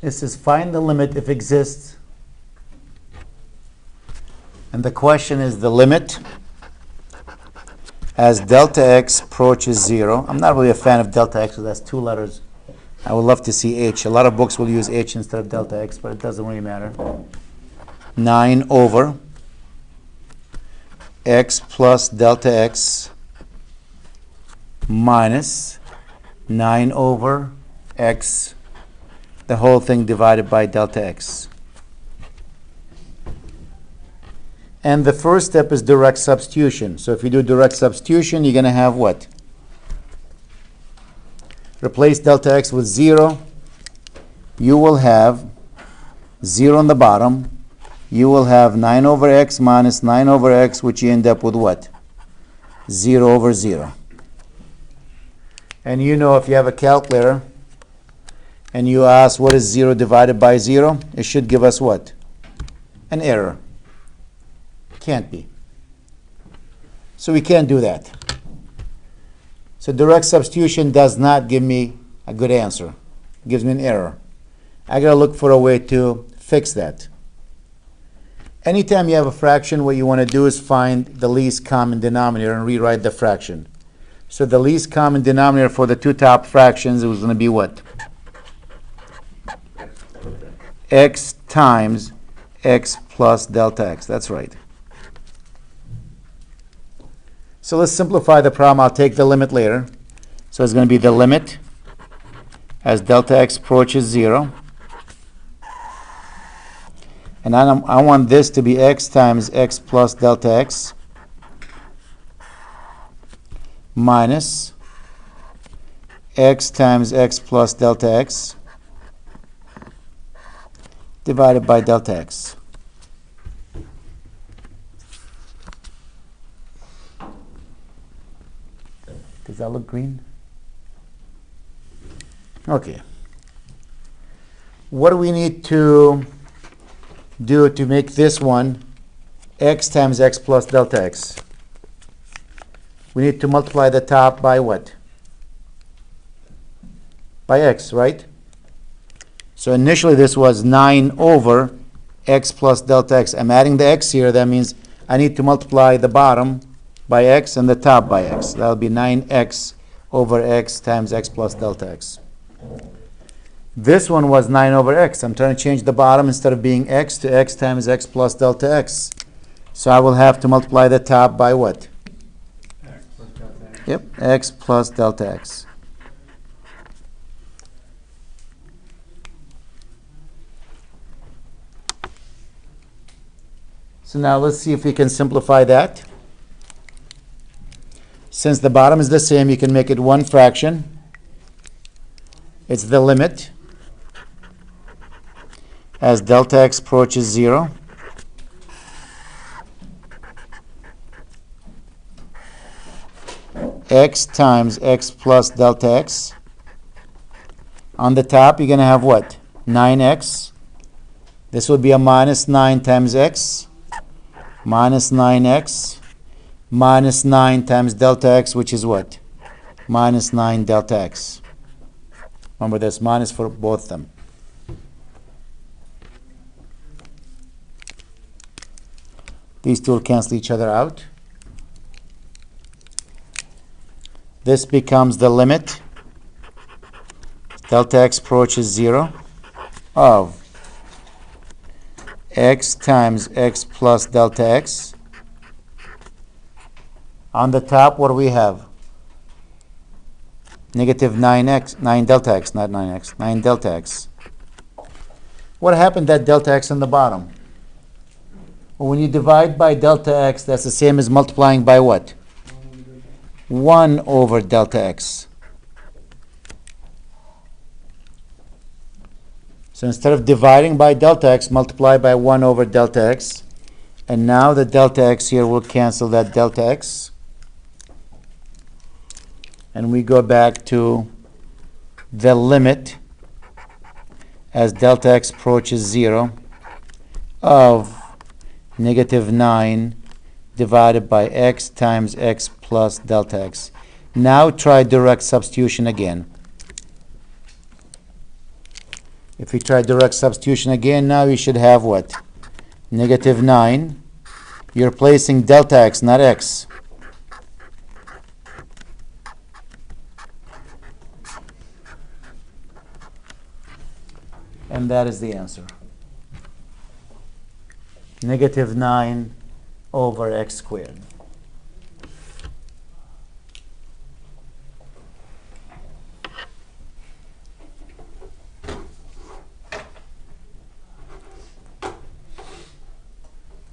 This is find the limit if exists. And the question is the limit as delta x approaches 0. I'm not really a fan of delta x because that's two letters. I would love to see h. A lot of books will use h instead of delta x, but it doesn't really matter. 9 over x plus delta x minus 9 over x, the whole thing divided by delta x. And the first step is direct substitution. So if you do direct substitution, you're going to have what? Replace delta x with 0. You will have 0 on the bottom. You will have 9 over x minus 9 over x, which you end up with what? 0 over 0. And you know if you have a calculator and you ask what is 0 divided by 0, it should give us what? An error. Can't be. So we can't do that. So direct substitution does not give me a good answer. It gives me an error. I got to look for a way to fix that. Anytime you have a fraction, what you want to do is find the least common denominator and rewrite the fraction. So the least common denominator for the two top fractions was going to be what? X times x plus delta x. That's right. So let's simplify the problem. I'll take the limit later. So it's going to be the limit as delta x approaches 0. And I want this to be x times x plus delta x minus x times x plus delta x divided by delta x. Does that look green? Okay. What do we need to do to make this one x times x plus delta x? We need to multiply the top by what? By x, right? So initially this was 9 over x plus delta x. I'm adding the x here. That means I need to multiply the bottom by x and the top by x. That will be 9x over x times x plus delta x. This one was 9 over x. I'm trying to change the bottom instead of being x to x times x plus delta x. So I will have to multiply the top by what? X plus delta x. Yep, x plus delta x. So now let's see if we can simplify that. Since the bottom is the same, you can make it one fraction. It's the limit as delta x approaches 0. X times x plus delta x. On the top, you're going to have what? 9x. This would be a minus 9 times x. Minus 9x. Minus 9 times delta x, which is what? Minus 9 delta x. Remember, there's minus for both of them. These two will cancel each other out. This becomes the limit. Delta x approaches 0 of x times x plus delta x. On the top, what do we have? Negative 9x, 9 delta x, not 9x, 9 delta x. What happened to that delta x on the bottom? Well, when you divide by delta x, that's the same as multiplying by what? 1 over delta x. So instead of dividing by delta x, multiply by 1 over delta x. And now the delta x here will cancel that delta x. And we go back to the limit as delta x approaches 0 of negative 9 divided by x times x plus delta x. Now try direct substitution again. If we try direct substitution again, now you should have what? Negative 9. You're placing delta x, not x. And that is the answer. Negative 9 over x squared.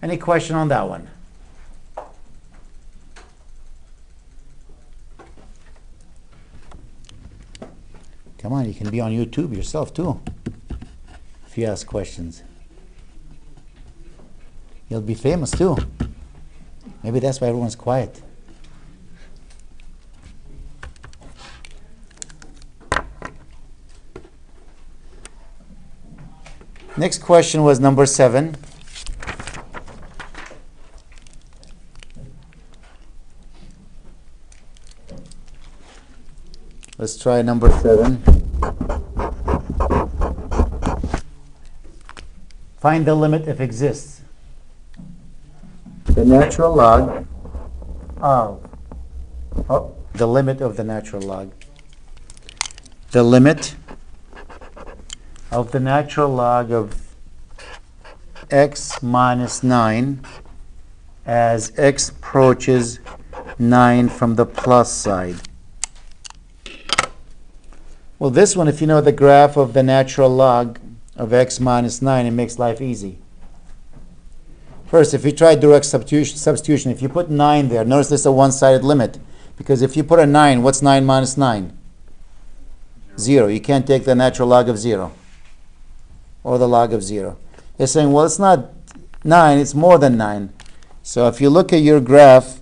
Any question on that one? Come on, you can be on YouTube yourself too. If you ask questions, you'll be famous too. Maybe that's why everyone's quiet. Next question was number 7. Let's try number 7. Find the limit if exists. The natural log of, the limit of the natural log. The limit of the natural log of x minus 9 as x approaches 9 from the plus side. Well, this one, if you know the graph of the natural log of x minus 9, it makes life easy. First, if you try direct substitution, if you put 9 there, notice this is a one-sided limit. Because if you put a 9, what's 9 minus 9? 0. You can't take the natural log of 0. Or the log of 0. They're saying, well, it's not 9, it's more than 9. So if you look at your graph,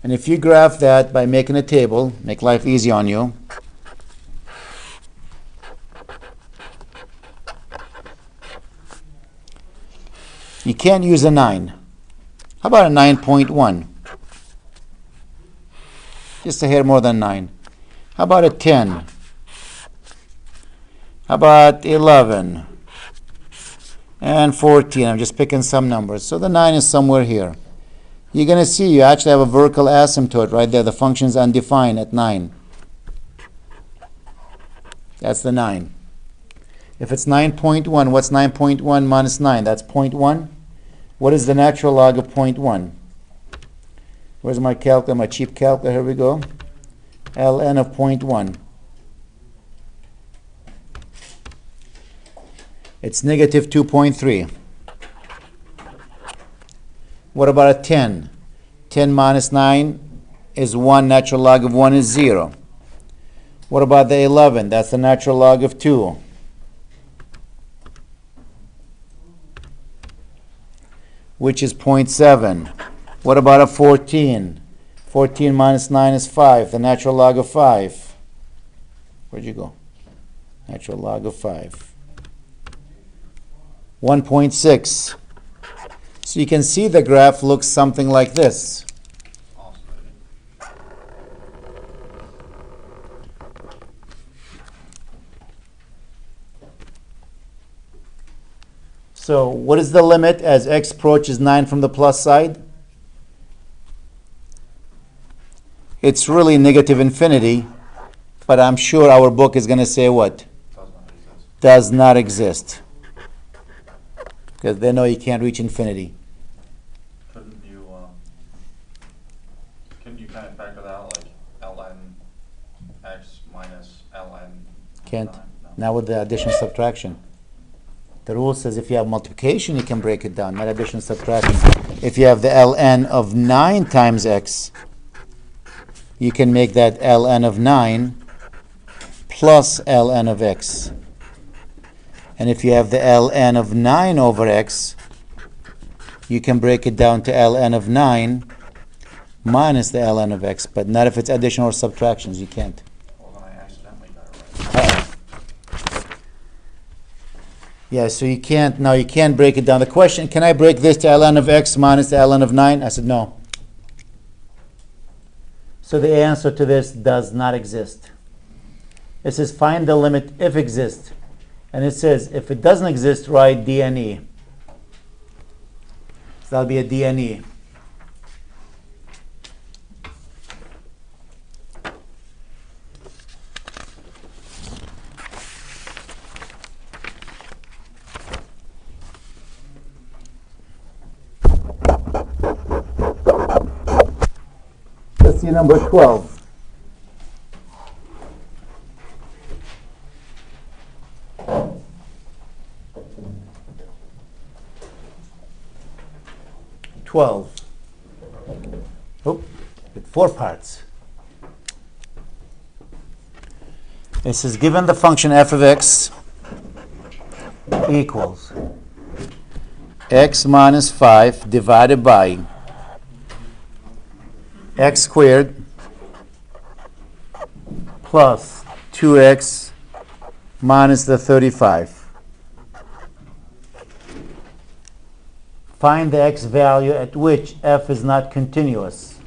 and if you graph that by making a table, make life easy on you. You can't use a 9. How about a 9.1? Just a hair more than 9. How about a 10? How about 11? And 14. I'm just picking some numbers. So the 9 is somewhere here. You're going to see you actually have a vertical asymptote right there. The function's undefined at 9. That's the 9. If it's 9.1, what's 9.1 minus 9? That's 0.1. What is the natural log of 0.1? Where's my calculator, my cheap calculator? Here we go. ln of 0.1. It's negative 2.3. What about a 10? 10 minus 9 is 1. Natural log of 1 is 0. What about the 11? That's the natural log of 2. Which is 0.7. What about a 14? 14 minus 9 is 5. The natural log of 5. Where'd you go? Natural log of 5. 1.6. So you can see the graph looks something like this. So what is the limit as x approaches 9 from the plus side? It's really negative infinity, but I'm sure our book is going to say what? Does not exist. Because they know you can't reach infinity. Couldn't you kind of factor that out, like ln x minus ln? Can't. 9? No. Now with the addition subtraction. The rule says if you have multiplication, you can break it down, not addition subtraction. If you have the ln of 9 times x, you can make that ln of 9 plus ln of x. And if you have the ln of 9 over x, you can break it down to ln of 9 minus the ln of x. But not if it's addition or subtractions. You can't. Well, then I accidentally got it right. Yeah, so you can't, now you can't break it down. The question, can I break this to ln of x minus the ln of 9? I said no. So the answer to this does not exist. It says find the limit if exists. And it says if it doesn't exist, write DNE. So that'll be a DNE. Let's see number 12. Oh, with 4 parts. It says given the function f of x equals x minus 5 divided by x squared plus 2x minus the 35. Find the x value at which f is not continuous.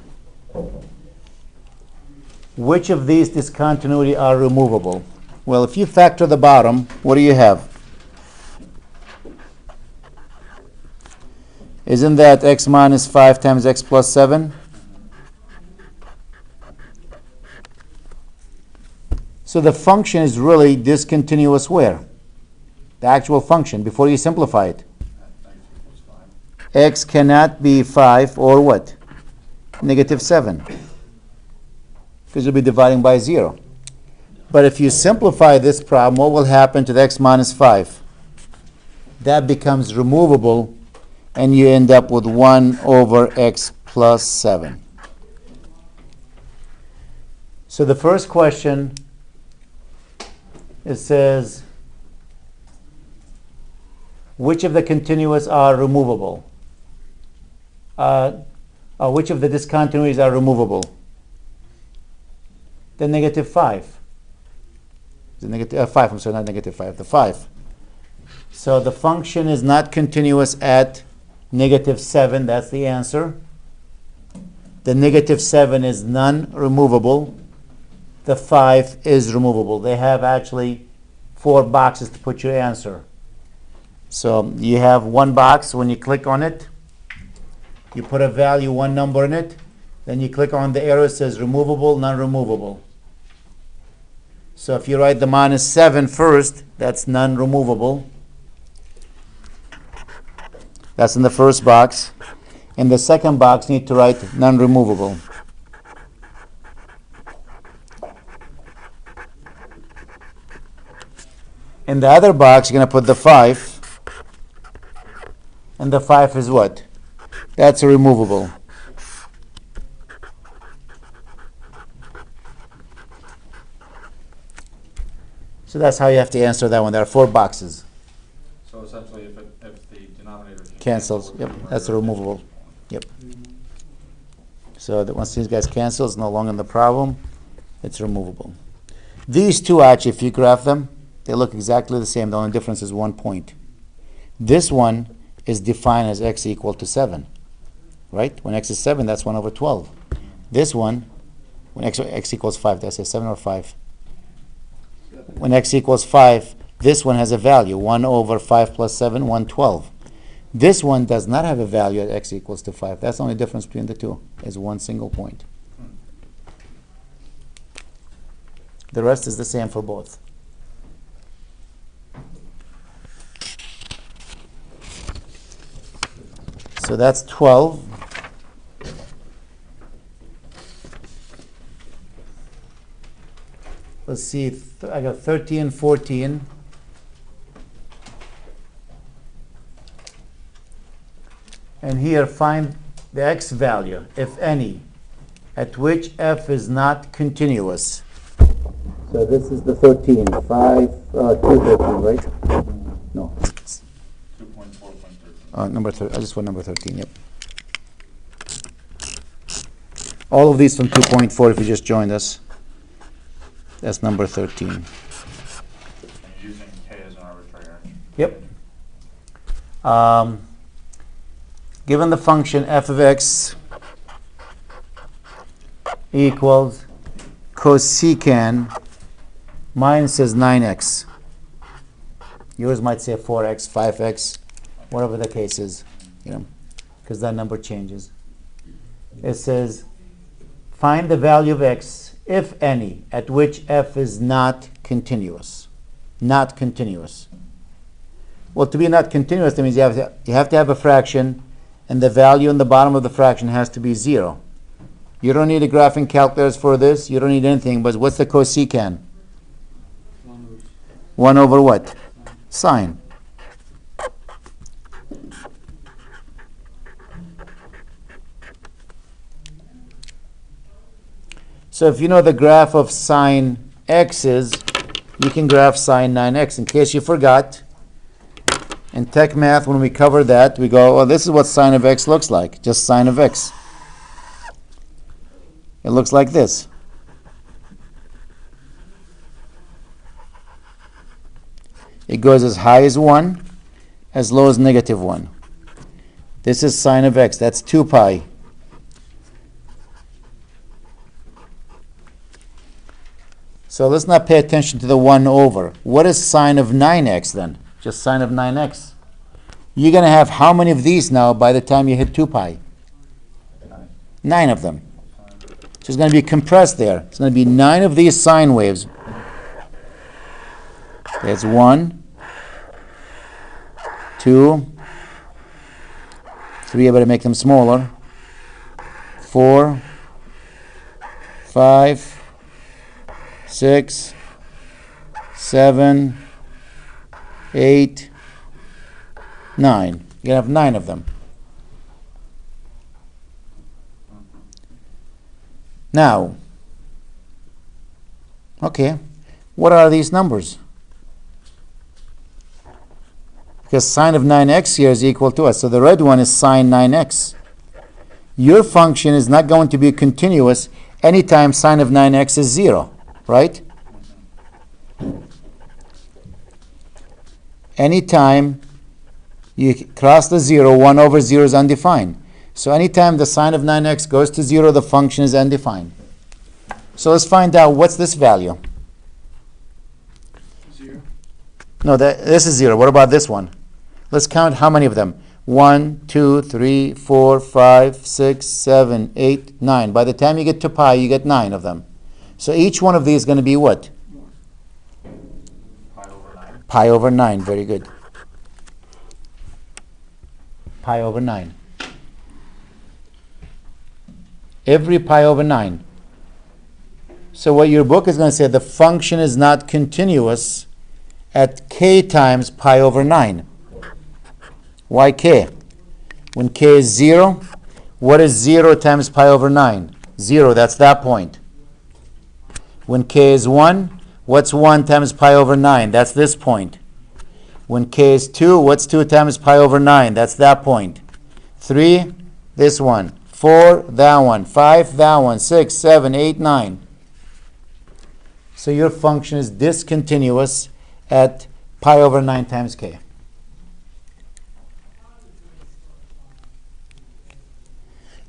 Which of these discontinuities are removable? Well, if you factor the bottom, what do you have? Isn't that x minus 5 times x plus 7? So the function is really discontinuous where? The actual function, before you simplify it. X cannot be 5 or what? Negative 7. Because you'll be dividing by 0. But if you simplify this problem, what will happen to the x minus 5? That becomes removable, and you end up with 1 over x plus 7. So the first question, it says, which of the continuous are removable? Which of the discontinuities are removable? The negative 5. The negative 5, I'm sorry, not negative 5, the 5. So the function is not continuous at negative 7, that's the answer. The negative 7 is non-removable. The 5 is removable. They have actually 4 boxes to put your answer. So you have one box. When you click on it, you put a value, one number in it, then you click on the arrow, it says removable, non-removable. So if you write the minus 7 first, that's non-removable. That's in the first box. In the second box, you need to write non-removable. In the other box, you're going to put the 5. And the 5 is what? That's a removable. So that's how you have to answer that one. There are 4 boxes. So essentially, if the denominator Cancels. Yep, that's a removable. Yep. So that once these guys cancel, it's no longer in the problem. It's removable. These two, actually, if you graph them, they look exactly the same. The only difference is 1 point. This one is defined as x equal to 7. Right? When x is 7, that's 1 over 12. This one, when x equals 5, did I say 7 or 5? When x equals 5, this one has a value, 1 over 5 plus 7, 112. This one does not have a value at x equals to 5. That's the only difference between the two, is 1 single point. The rest is the same for both. So that's 12. Let's see, I got 13, 14. And here, find the x value, if any, at which f is not continuous. So this is the 13, 5, 213, right? No. 2.4.13. Number 13, I just want number 13, yep. All of these from 2.4 if you just joined us. That's number 13. And using k as an arbitrary. Yep. Given the function f of x equals cosecant, mine says 9x. Yours might say 4x, 5x, whatever the case is, because that number changes. It says, find the value of x, if any, at which f is not continuous. Not continuous. Well, to be not continuous, that means you have to have a fraction, and the value in the bottom of the fraction has to be 0. You don't need a graphing calculator for this. You don't need anything. But what's the cosecant? 1 over what? Sine. So if you know the graph of sine x is, you can graph sine 9x. In case you forgot, in tech math, when we cover that, we go, oh, this is what sine of x looks like. Just sine of x. It looks like this. It goes as high as 1, as low as -1. This is sine of x. That's 2 pi. So let's not pay attention to the 1 over. What is sine of 9x then? Just sine of 9x. You're going to have how many of these now by the time you hit 2 pi? 9 of them. So it's going to be compressed there. It's going to be 9 of these sine waves. There's 1, 2, 3, I better make them smaller, 4, 5, 6, 7, 8, 9. You're going to have 9 of them. Now, okay, what are these numbers? Because sine of 9x here is equal to us. So the red one is sine 9x. Your function is not going to be continuous anytime sine of 9x is 0, right? Anytime you cross the 0, 1 over 0 is undefined. So anytime the sine of 9x goes to 0, the function is undefined. So let's find out what's this value. 0. No, this is 0. What about this one? Let's count how many of them. 1, 2, 3, 4, 5, 6, 7, 8, 9. By the time you get to pi, you get 9 of them. So each one of these is going to be what? Pi over 9. Pi over 9. Very good. Pi over 9. Every pi over 9. So what your book is going to say, the function is not continuous at k times pi over 9. Why k? When k is 0, what is 0 times pi over 9? 0, that's that point. When k is 1, what's 1 times pi over 9? That's this point. When k is 2, what's 2 times pi over 9? That's that point. 3, this one. 4, that one. 5, that one. 6, 7, 8, 9. So your function is discontinuous at pi over 9 times k.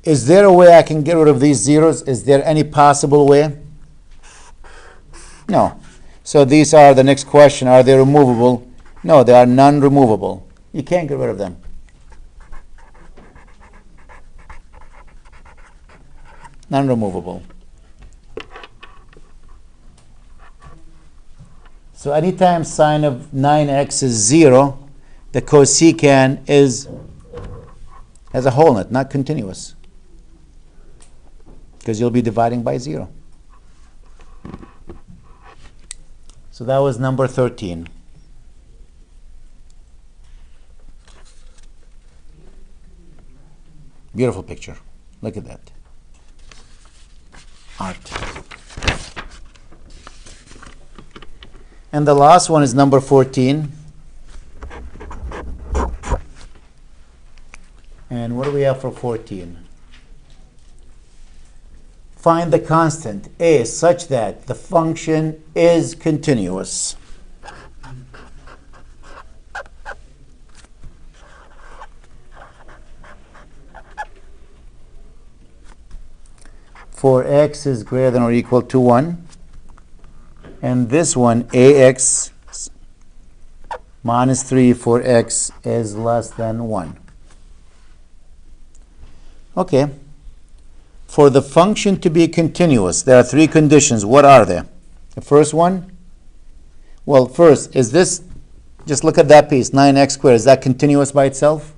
Is there a way I can get rid of these zeros? Is there any possible way? No. So these are the next question. Are they removable? No, they are non-removable. You can't get rid of them. Non-removable. So anytime sine of 9x is 0, the cosecant has a hole in it, not continuous. Because you'll be dividing by 0. So that was number 13. Beautiful picture. Look at that. Art. And the last one is number 14. And what do we have for 14? Find the constant a such that the function is continuous. for x is greater than or equal to 1. And this one, ax minus 3 for x is less than 1. Okay. For the function to be continuous, there are three conditions. What are they? The first one, well, first, is this, just look at that piece, 9x squared, is that continuous by itself?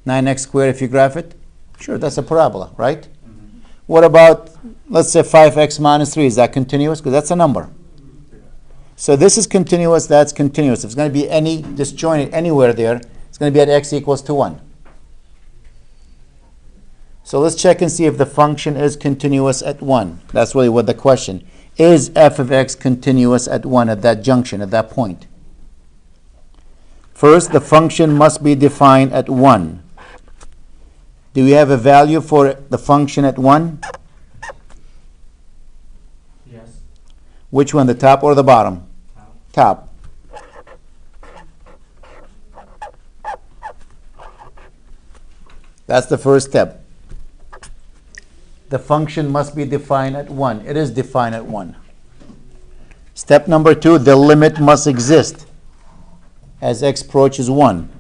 9x squared if you graph it? Sure, that's a parabola, right? Mm-hmm. What about, let's say 5x minus 3, is that continuous? Because that's a number. So this is continuous, that's continuous. If it's going to be any disjointed anywhere there, it's going to be at x equals to 1. So let's check and see if the function is continuous at 1. That's really what the question. Is f of x continuous at 1 at that junction, at that point? First, the function must be defined at 1. Do we have a value for the function at 1? Yes. Which one, the top or the bottom? Top. Top. That's the first step. The function must be defined at 1. It is defined at 1. Step number 2, the limit must exist as x approaches 1.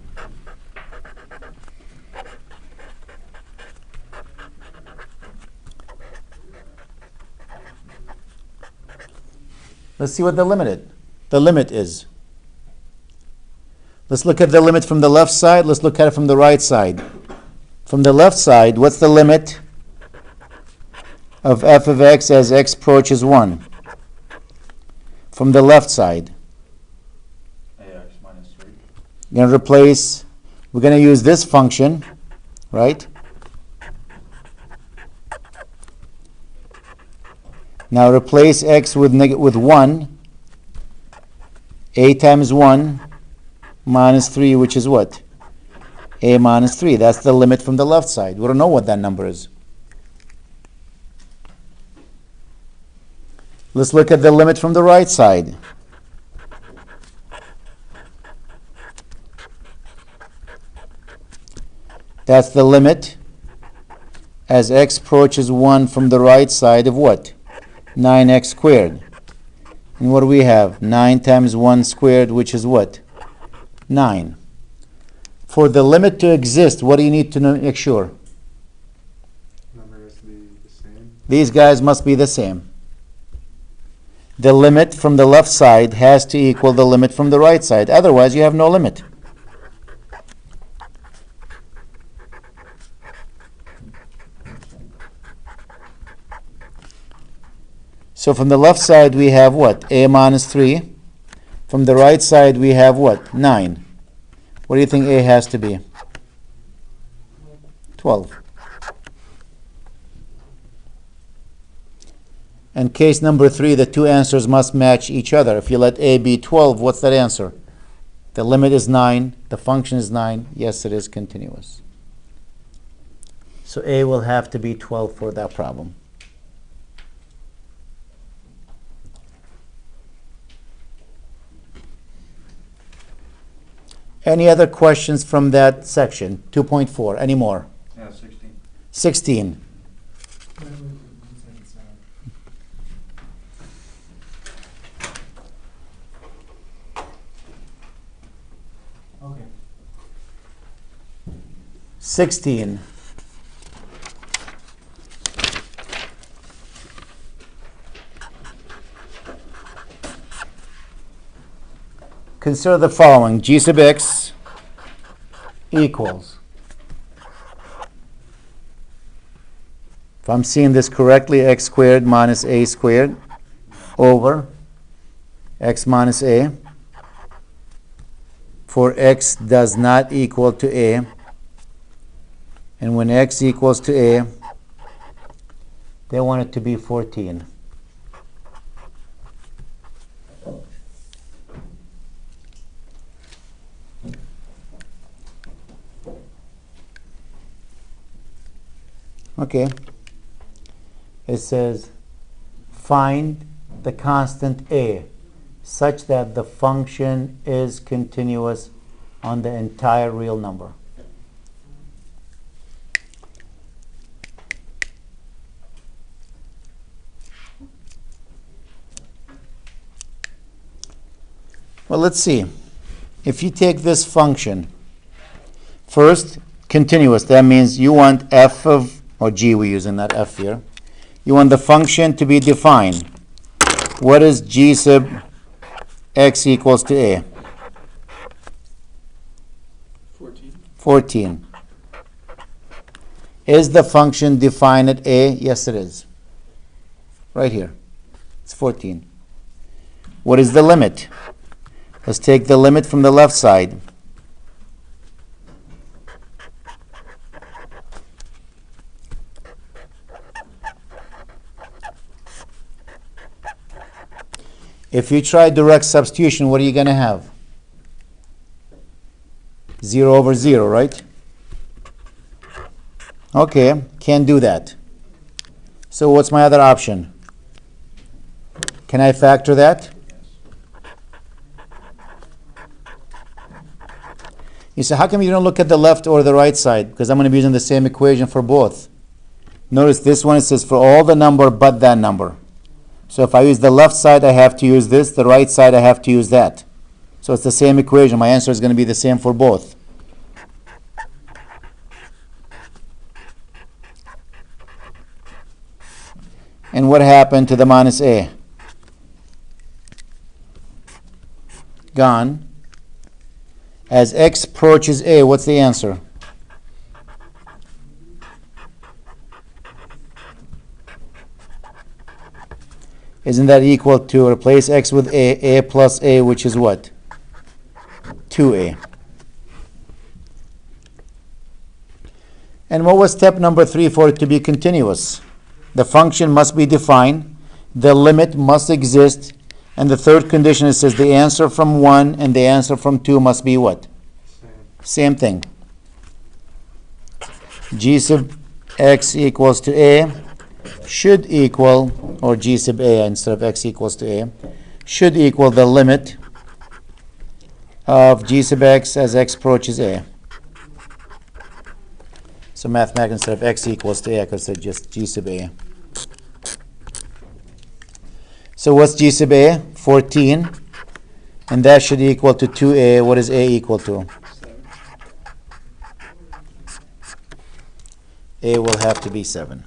Let's see what the limit is. Let's look at the limit from the left side. Let's look at it from the right side. From the left side, what's the limit of f of x as x approaches 1? From the left side, ax minus 3. we're going to use this function, right? Now replace x with 1, a times 1 minus 3, which is what? A minus 3. That's the limit from the left side. We don't know what that number is. Let's look at the limit from the right side. That's the limit as x approaches 1 from the right side of what? 9x squared. And what do we have? 9 times 1 squared, which is what? 9. For the limit to exist, what do you need to make sure? Number has to be the same. These guys must be the same. The limit from the left side has to equal the limit from the right side. Otherwise, you have no limit. So from the left side, we have what? A minus 3. From the right side, we have what? 9. What do you think A has to be? 12. And case number 3, the two answers must match each other. If you let A be 12, what's that answer? The limit is 9. The function is 9. Yes, it is continuous. So A will have to be 12 for that problem. Any other questions from that section? 2.4. Any more? Yeah, 16. 16. Okay. 16. Consider the following. G sub x equals, if I'm seeing this correctly, x squared minus a squared over x minus a, for x does not equal to a, and when x equals to a, they want it to be 14. Okay. It says find the constant a such that the function is continuous on the entire real number. Well, let's see. If you take this function, first, continuous, that means you want f of, or g we're using, not f here. You want the function to be defined. What is g sub x equals to a? 14. Is the function defined at a? Yes, it is. Right here. It's 14. What is the limit? Let's take the limit from the left side. If you try direct substitution, what are you going to have? 0 over 0, right? Okay, can't do that. So what's my other option? Can I factor that? You say, how come you don't look at the left or the right side? Because I'm going to be using the same equation for both. Notice this one, it says for all the number but that number. So if I use the left side, I have to use this. The right side, I have to use that. So it's the same equation. My answer is going to be the same for both. And what happened to the minus a? Gone. As x approaches a, what's the answer? Isn't that equal to, replace x with a plus a, which is what? 2a. And what was step number 3 for it to be continuous? The function must be defined, the limit must exist, and the third condition, it says the answer from 1 and the answer from 2 must be what? Same thing. G sub x equals to a should equal, or g sub a instead of x equals to a, should equal the limit of g sub x as x approaches a. So mathematically, instead of x equals to a, I could say just g sub a. So what's g sub a? 14. And that should equal to 2a. What is a equal to? 7. A will have to be 7.